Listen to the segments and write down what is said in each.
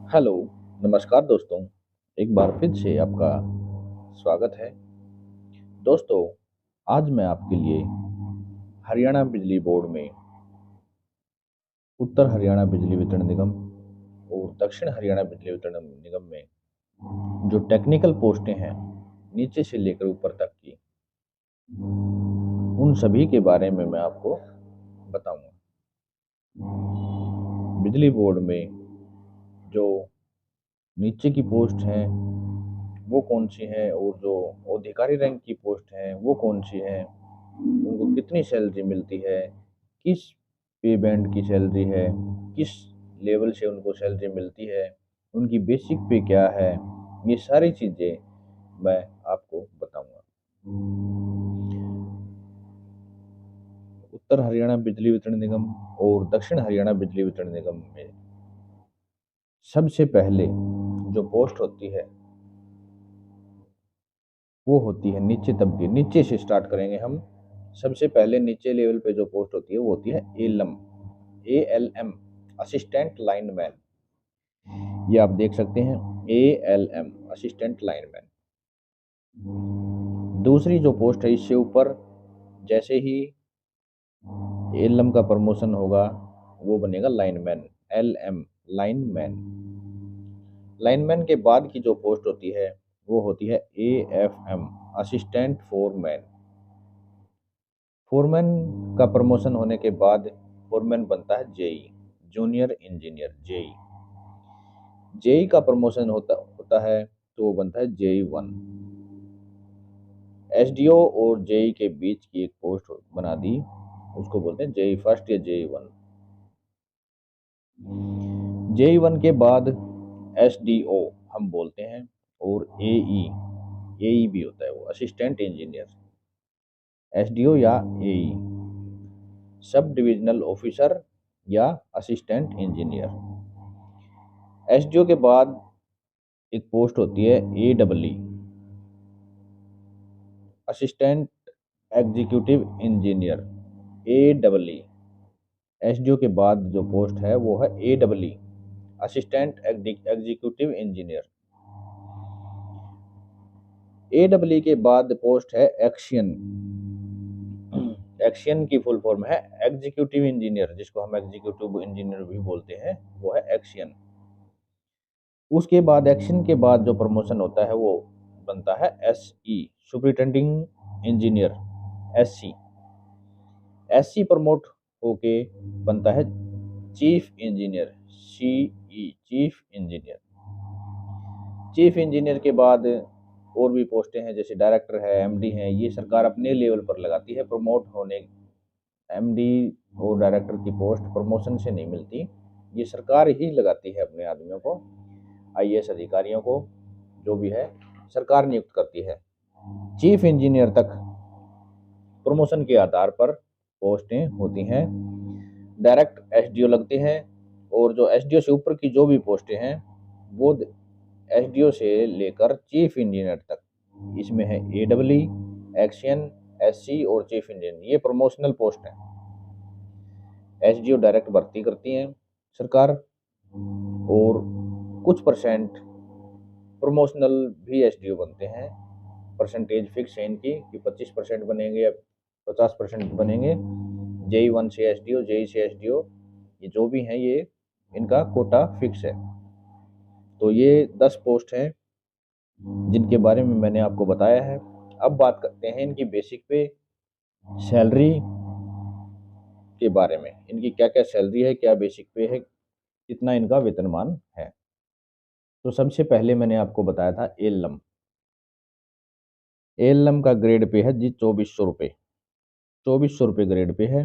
Hello, नमस्कार दोस्तों। एक बार फिर से आपका स्वागत है। दोस्तों, आज मैं आपके लिए हरियाणा बिजली बोर्ड में उत्तर हरियाणा बिजली वितरण निगम और दक्षिण हरियाणा बिजली वितरण निगम में जो टेक्निकल पोस्टें हैं, नीचे से लेकर ऊपर तक की, उन सभी के बारे में मैं आपको बताऊंगा। बिजली बोर्ड में जो नीचे की पोस्ट हैं वो कौन सी हैं और जो अधिकारी रैंक की पोस्ट हैं वो कौन सी हैं, उनको कितनी सैलरी मिलती है, किस पे बैंड की सैलरी है, किस लेवल से उनको सैलरी मिलती है, उनकी बेसिक पे क्या है, ये सारी चीज़ें मैं आपको बताऊंगा। उत्तर हरियाणा बिजली वितरण निगम और दक्षिण हरियाणा बिजली वितरण निगम में सबसे पहले जो पोस्ट होती है वो होती है नीचे तबके, नीचे से स्टार्ट करेंगे हम। सबसे पहले नीचे लेवल पे जो पोस्ट होती है वो होती है एलएम, ALM, असिस्टेंट लाइनमैन। ये आप देख सकते हैं, ALM, असिस्टेंट लाइनमैन। दूसरी जो पोस्ट है इससे ऊपर, जैसे ही एलएम का प्रमोशन होगा वो बनेगा लाइनमैन, LM, लाइनमैन। लाइनमैन के बाद की जो पोस्ट होती है वो होती है AFM, असिस्टेंट फोरमैन। फोरमैन का प्रमोशन होने के बाद फोरमैन बनता है JE, junior engineer, JE. JE का प्रमोशन होता होता है तो वो बनता है JE1। एसडीओ और जेई के बीच की एक पोस्ट बना दी, उसको बोलते हैं जेई फर्स्ट या JE1। JE1 के बाद एसडीओ हम बोलते हैं, और एई भी होता है, वो असिस्टेंट इंजीनियर। एसडीओ या एई, सब डिविजनल ऑफिसर या असिस्टेंट इंजीनियर। एसडीओ के बाद एक पोस्ट होती है AEE, assistant executive engineer, AEE। SDO के बाद जो पोस्ट है वो है AEE, assistant executive engineer. AEE के बाद पोस्ट है एक्शियन। एक्शियन की फुल फॉर्म है एग्जीक्यूटिव इंजीनियर, जिसको हम एग्जीक्यूटिव इंजीनियर भी बोलते हैं, वो है एक्शियन। उसके बाद एक्शन के बाद जो प्रमोशन होता है वो बनता है SE, superintending engineer, SC। SC promote होके बनता है chief engineer, CE, chief engineer. Chief engineer के बाद और भी पोस्टें हैं, जैसे डायरेक्टर है, MD है, ये सरकार अपने लेवल पर लगाती है प्रमोट होने। MD और डायरेक्टर की पोस्ट प्रमोशन से नहीं मिलती, ये सरकार ही लगाती है अपने आदमियों को, IAS अधिकारियों को, जो भी है सरकार नियुक्त करती है। चीफ इंजीनियर तक प्रमोशन के आधार पर पोस्टें होती हैं। डायरेक्ट एसडीओ लगते हैं, और जो एसडीओ से ऊपर की जो भी पोस्टें हैं वो एसडीओ से लेकर चीफ इंजीनियर तक, इसमें है AEE, एक्शियन, SC और चीफ इंजीनियर, ये प्रमोशनल पोस्ट हैं। एसडीओ डायरेक्ट भर्ती करती हैं सरकार, और कुछ परसेंट प्रमोशनल भी एसडीओ बनते हैं। परसेंटेज फिक्स है इनकी कि 25% बनेंगे या 50% बनेंगे। JE1 से एसडीओ, JE से एसडीओ, ये जो भी हैं ये इनका कोटा फिक्स है। तो ये 10 पोस्ट हैं जिनके बारे में मैंने आपको बताया है। अब बात करते हैं इनकी बेसिक पे, सैलरी के बारे में। इनकी क्या क्या सैलरी है, क्या बेसिक पे है, कितना इनका वेतनमान है। तो सबसे पहले मैंने आपको बताया था एलएम। एलएम का ग्रेड पे है जी 2400 रुपये, 2400 रुपये ग्रेड पे है।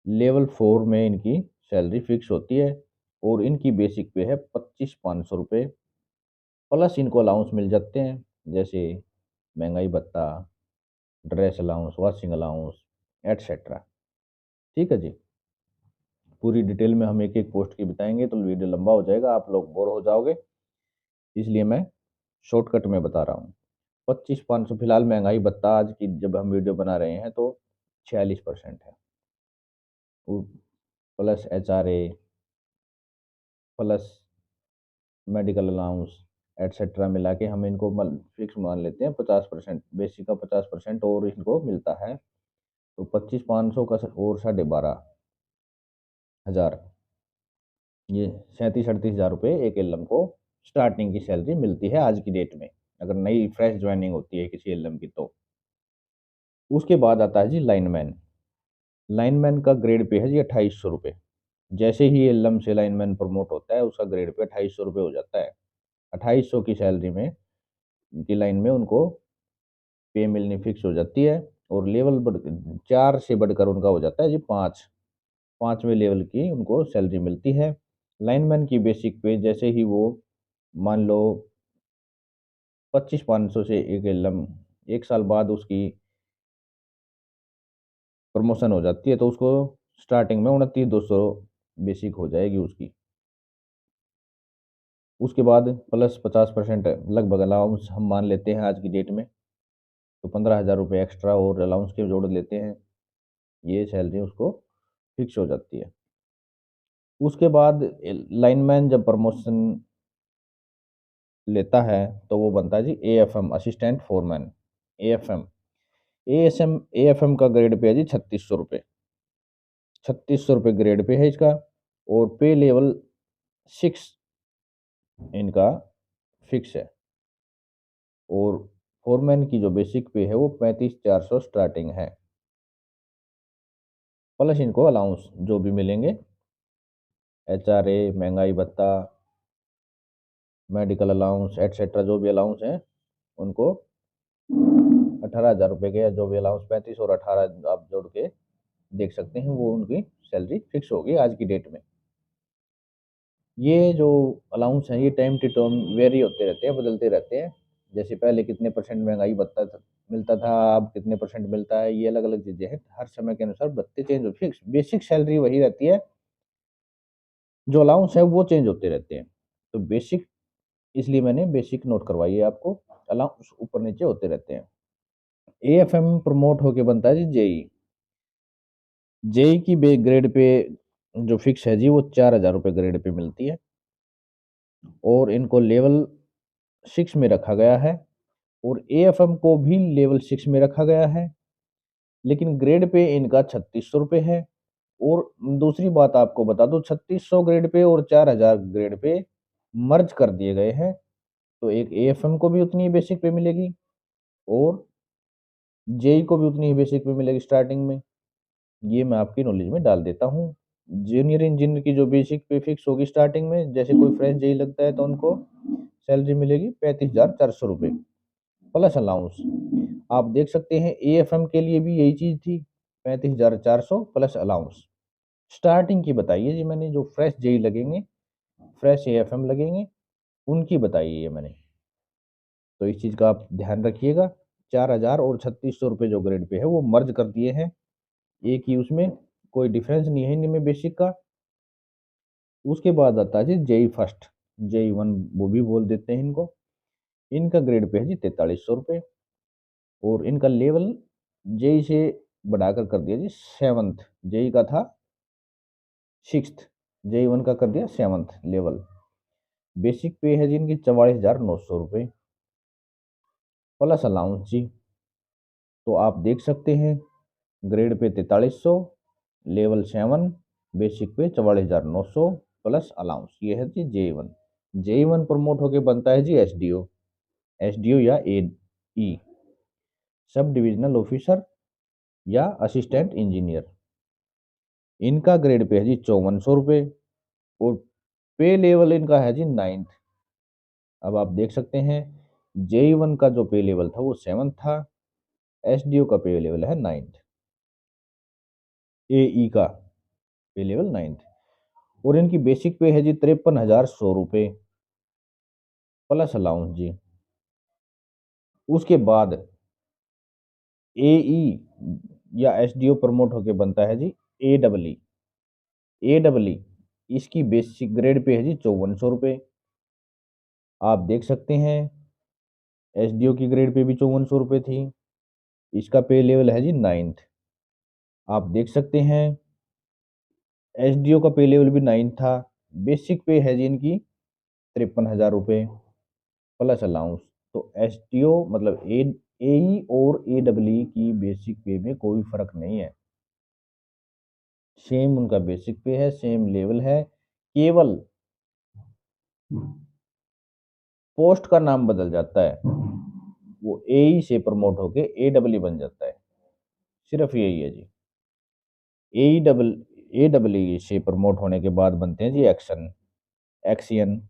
लेवल 4 में इनकी सैलरी फिक्स होती है, और इनकी बेसिक पे है 25,500 रुपये। प्लस इनको अलाउंस मिल जाते हैं, जैसे महंगाई भत्ता, dress allowance, washing allowance, etcetera. ठीक है जी। पूरी डिटेल में हम एक एक पोस्ट की बताएंगे तो वीडियो लंबा हो जाएगा, आप लोग बोर हो जाओगे, इसलिए मैं शॉर्टकट में बता रहा हूँ। 25,500 फिलहाल महंगाई भत्ता आज की जब हम वीडियो बना रहे हैं तो 46% है। Plus HRA, plus medical allowance etcetera मिला के हम इनको फिक्स मान लेते हैं 50%, बेसिक का 50% और इनको मिलता है, तो 25,500 का और 12,500, ये 37-38 हज़ार रुपये एक एलएम को स्टार्टिंग की सैलरी मिलती है आज की डेट में, अगर नई फ्रेश ज्वाइनिंग होती है किसी एलएम की तो। उसके बाद आता है जी लाइनमैन। लाइनमैन का ग्रेड पे है जी 2800 रुपये। जैसे ही एलएम से लाइनमैन प्रमोट होता है उसका ग्रेड पे 2800 रुपये हो जाता है। 2800 की सैलरी में की लाइन में उनको पे मिलनी फिक्स हो जाती है, और लेवल बढ़ 4 से बढ़कर उनका हो जाता है जी 5, 5वें लेवल की उनको सैलरी मिलती है। लाइनमैन की बेसिक पे जैसे ही वो मान लो 25,500 से एक एलएम 1 साल बाद उसकी प्रमोशन हो जाती है, तो उसको स्टार्टिंग में 29,200 बेसिक हो जाएगी उसकी। उसके बाद प्लस 50% लगभग अलाउंस हम मान लेते हैं आज की डेट में, तो 15,000 रुपये एक्स्ट्रा और अलाउंस के जोड़ लेते हैं, ये सैलरी उसको फिक्स हो जाती है। उसके बाद लाइनमैन जब प्रमोशन लेता है तो वो बनता है जी AFM, assistant foreman. AFM AFM का ग्रेड पे है जी 3600 रुपये। 3600 रुपये ग्रेड पे है इसका, और पे लेवल 6 इनका फिक्स है, और फोरमैन की जो बेसिक पे है वो 35,400 स्टार्टिंग है, प्लस इनको अलाउंस जो भी मिलेंगे, एचआरए, महंगाई भत्ता, मेडिकल अलाउंस एटसेट्रा, जो भी अलाउंस हैं उनको 18,000 रुपये के, या जो भी अलाउंस 35 और 18 आप जोड़ के देख सकते हैं, वो उनकी सैलरी फिक्स होगी आज की डेट में। ये जो अलाउंस हैं ये टाइम टू टाइम वेरी होते रहते हैं, बदलते रहते हैं। जैसे पहले कितने परसेंट महंगाई भत्ता मिलता था, अब कितने परसेंट मिलता है, ये अलग अलग चीज़ें हैं, हर समय के अनुसार भत्ते चेंज हो, फिक्स बेसिक सैलरी वही रहती है, जो अलाउंस है वो चेंज होते रहते हैं। तो बेसिक, इसलिए मैंने बेसिक नोट करवाई है आपको, अलाउंस ऊपर नीचे होते रहते हैं। एएफएम प्रमोट होके बनता है जी जेई। जेई की बे ग्रेड पे जो फिक्स है जी वो 4,000 रुपये ग्रेड पे मिलती है, और इनको लेवल 6 में रखा गया है, और एएफएम को भी लेवल 6 में रखा गया है, लेकिन ग्रेड पे इनका 3600 रुपये है। और दूसरी बात आपको बता दूं, 3600 ग्रेड पे और 4,000 ग्रेड पे मर्ज कर दिए गए हैं, तो एक एएफएम को भी उतनी ही बेसिक पे मिलेगी, और जेई को भी उतनी ही बेसिक पे मिलेगी स्टार्टिंग में। ये मैं आपकी नॉलेज में डाल देता हूँ। जूनियर इंजीनियर की जो बेसिक पे फिक्स होगी स्टार्टिंग में, जैसे कोई फ्रेश जेई लगता है तो उनको सैलरी मिलेगी 35,400 रुपये प्लस अलाउंस। आप देख सकते हैं एएफएम के लिए भी यही चीज़ थी, 35,400 प्लस अलाउंस। स्टार्टिंग की बताइए जी मैंने, जो फ्रेश जेई लगेंगे, फ्रेश एएफएम लगेंगे, उनकी बताइए ये मैंने, तो इस चीज़ का आप ध्यान रखिएगा। 4,000 और 3600 रुपये जो ग्रेड पे है वो मर्ज कर दिए हैं, एक ही उसमें, कोई डिफरेंस नहीं है इनमें बेसिक का। उसके बाद आता है जी जेई फर्स्ट, जेई वन वो भी बोल देते हैं इनको। इनका ग्रेड पे है जी 4300 रुपये, और इनका लेवल जेई से बढ़ाकर कर दिया जी 7th। जेई का था 6th, जेई वन का कर दिया 7th लेवल। बेसिक पे है जी इनकी 44,900 रुपये प्लस अलाउंस जी। तो आप देख सकते हैं ग्रेड पे 4300, लेवल 7, बेसिक पे 44,900 प्लस अलाउंस, ये है जी JE one. JE one promote होके बनता है जी एसडीओ, एसडीओ या एई, सब डिविजनल ऑफिसर या असिस्टेंट इंजीनियर। इनका ग्रेड पे है जी 5400 रुपये, और पे लेवल इनका है जी 9th। अब आप देख सकते हैं जेई वन का जो पे लेवल था वो 7th था, एसडीओ का पे लेवल है 9th, एई का पे लेवल 9th, और इनकी बेसिक पे है जी 53,100 रुपये प्लस अलाउंस जी। उसके बाद एई या एसडीओ प्रमोट होके बनता है जी एडब्ल्यू। एडब्ल्यू इसकी बेसिक ग्रेड पे है जी 5400 रुपये। आप देख सकते हैं एसडीओ की ग्रेड पे भी 5400 रुपये थी, इसका पे लेवल है जी 9th। आप देख सकते हैं एसडीओ का पे लेवल भी 9th था, बेसिक पे है जी इनकी 53,000 रुपये प्लस अलाउंस। तो एसटीओ मतलब एई और एडब्ल्यू की बेसिक पे में कोई फर्क नहीं है, सेम उनका बेसिक पे है, सेम लेवल है, केवल पोस्ट का नाम बदल जाता है, वो एई से प्रमोट होके एडब्ल्यू बन जाता है, सिर्फ यही है जी। एडब्ल्यू से प्रमोट होने के बाद बनते हैं जी एक्सियन।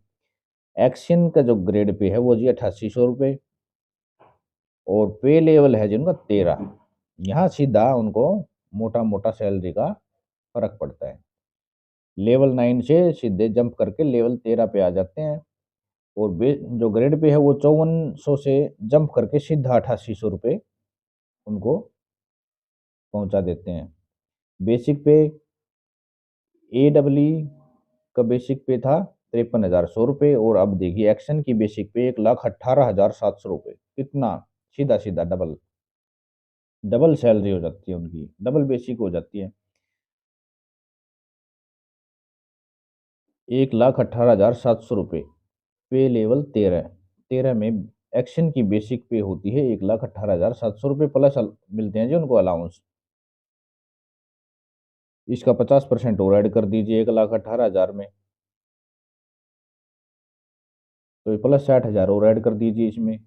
एक्सियन का जो ग्रेड पे है वो जी 8800 रुपये, और पे लेवल है जी उनका 13। यहाँ सीधा उनको मोटा मोटा सैलरी का फर्क पड़ता है, लेवल 9 से सीधे जंप करके लेवल 13 पे आ जाते हैं, और जो ग्रेड पे है वो 5400 से जंप करके सीधा 8800 रुपये उनको पहुंचा देते हैं। बेसिक पे एडब्ल्यू का बेसिक पे था 53,100 रुपये, और अब देखिए एक्शन की बेसिक पे 1,18,700 रुपये, कितना सीधा सीधा डबल डबल सैलरी हो जाती है उनकी, डबल बेसिक हो जाती है। 1,18,700 रुपये पे लेवल 13 में एक्शन की बेसिक पे होती है 1,18,700 रुपये, प्लस मिलते हैं जी उनको अलाउंस। इसका 50% और ऐड कर दीजिए 1,18,000 में, तो प्लस 60,000 और ऐड कर दीजिए इसमें,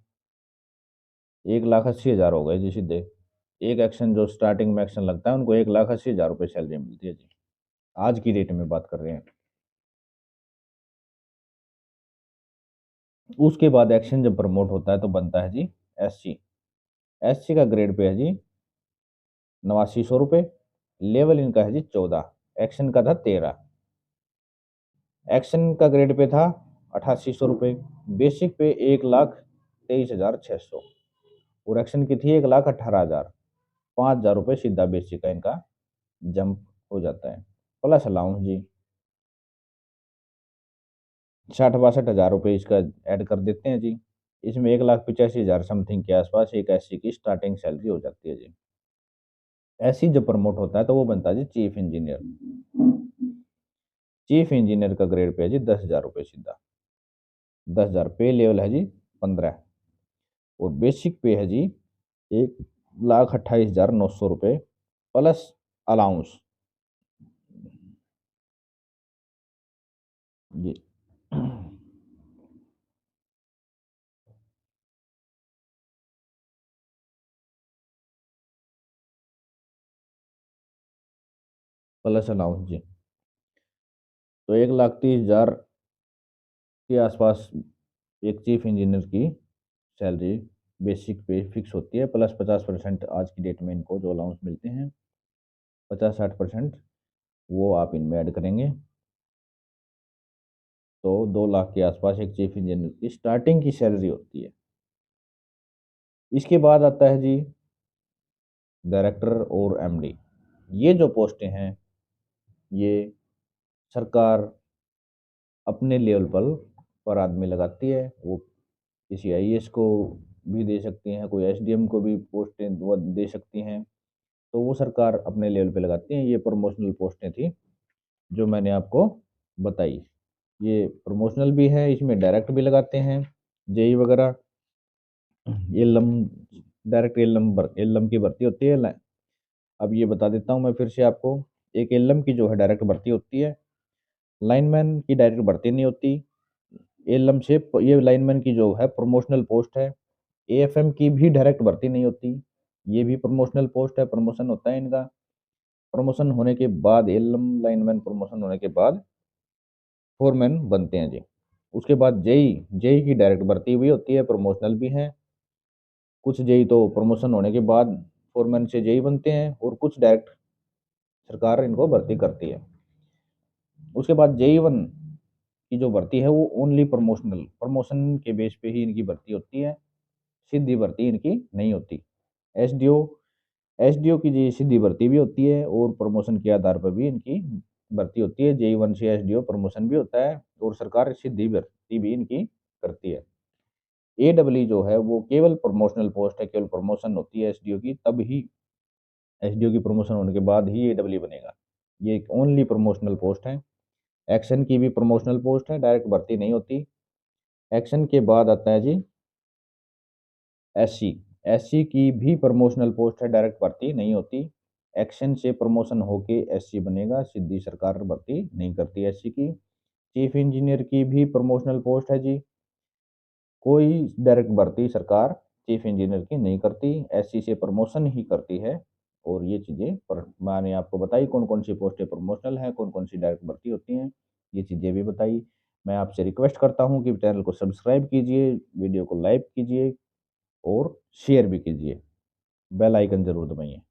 1,80,000 हो गए जी सीधे। एक एक्शन जो स्टार्टिंग में एक्शन लगता है उनको 1,80,000 रुपये सैलरी मिलती है जी, आज की डेट में बात कर रहे हैं। उसके बाद एक्शन जब प्रमोट होता है तो बनता है जी एससी। एससी का ग्रेड पे है जी 8900 रुपये, लेवल इनका है जी 14, एक्शन का था 13। एक्शन का ग्रेड पे था 8800 रुपये, बेसिक पे 1,23,600, और एक्शन की थी 1,18,000, 5,000 रुपये सीधा बेसिक का इनका जंप हो जाता है, प्लस अलाउंस जी 60-62 हज़ार रुपये इसका ऐड कर देते हैं जी। इसमें 1,85,000 समथिंग के आसपास एक एससी की स्टार्टिंग सैलरी हो जाती है जी। एससी जब प्रमोट होता है तो वो बनता है जी चीफ इंजीनियर। चीफ इंजीनियर का ग्रेड पे है जी 10,000 रुपये सीधा, 10,000 पे लेवल है जी 15, और बेसिक पे है जी 1,28,900 रुपये प्लस अलाउंस ये प्लस अलाउंस जी, तो 1,30,000 के आसपास एक चीफ इंजीनियर की सैलरी बेसिक पे फिक्स होती है, प्लस 50% आज की डेट में इनको जो अलाउंस मिलते हैं 50-60% वो आप इनमें ऐड करेंगे, तो 2 लाख के आसपास एक चीफ इंजीनियर की स्टार्टिंग की सैलरी होती है। इसके बाद आता है जी डायरेक्टर और एमडी। ये जो पोस्टें हैं ये सरकार अपने लेवल पर आदमी लगाती है, वो किसी आईएएस को भी दे सकती हैं, कोई एसडीएम को भी पोस्टें वो दे सकती हैं, तो वो सरकार अपने लेवल पे लगाती हैं। ये प्रमोशनल पोस्टें थी जो मैंने आपको बताई, ये प्रमोशनल भी है, इसमें डायरेक्ट भी लगाते हैं, जेई वगैरह, एलएम, डायरेक्ट एलएम की भर्ती होती है। अब ये बता देता हूँ मैं फिर से आपको, एक एलएम की जो है डायरेक्ट भर्ती होती है, लाइनमैन की डायरेक्ट भर्ती नहीं होती। एलएम से ये लाइनमैन की जो है प्रमोशनल पोस्ट है। एएफएम की भी डायरेक्ट भर्ती नहीं होती, ये भी प्रमोशनल पोस्ट है, प्रमोशन होता है इनका। प्रमोशन होने के बाद एलएम लाइनमैन प्रमोशन होने के बाद फोरमैन बनते हैं जी। उसके बाद जेई, जेई की डायरेक्ट भर्ती भी होती है, प्रमोशनल भी है। कुछ जेई तो प्रमोशन होने के बाद फोरमैन से जेई बनते हैं, और कुछ डायरेक्ट सरकार इनको भर्ती करती है। उसके बाद जेई वन की जो भर्ती है वो ओनली प्रमोशनल, प्रमोशन के बेस पे ही इनकी भर्ती होती है, सीधी भर्ती इनकी नहीं होती। एसडीओ, एसडीओ की जी सीधी भर्ती भी होती है, और प्रमोशन के आधार पर भी इनकी भर्ती होती है। जेई वन से एसडीओ प्रमोशन भी होता है, और सरकार सीधी भर्ती भी इनकी करती है। एडब्ल्यू जो है वो केवल प्रमोशनल पोस्ट है, केवल प्रमोशन होती है एसडीओ की, तब ही एसडीओ की प्रमोशन होने के बाद ही एडब्ल्यू बनेगा। ये एक ओनली प्रमोशनल पोस्ट है। एक्शन की भी प्रमोशनल पोस्ट है, डायरेक्ट भर्ती नहीं होती। एक्शन के बाद आता है जी एससी। एससी की भी प्रमोशनल पोस्ट है, डायरेक्ट भर्ती नहीं होती। एक्शन से प्रमोशन होके एससी बनेगा, सीधी सरकार भर्ती नहीं करती एससी की। चीफ इंजीनियर की भी प्रमोशनल पोस्ट है जी, कोई डायरेक्ट भर्ती सरकार चीफ इंजीनियर की नहीं करती, एससी से प्रमोशन ही करती है। और ये चीज़ें पर मैंने आपको बताई कौन कौन सी पोस्टें प्रमोशनल हैं, कौन कौन सी डायरेक्ट भर्ती होती हैं, ये चीज़ें भी बताई। मैं आपसे रिक्वेस्ट करता हूँ कि चैनल को सब्सक्राइब कीजिए, वीडियो को लाइक कीजिए और शेयर भी कीजिए। बेल आइकन ज़रूर दबाइए।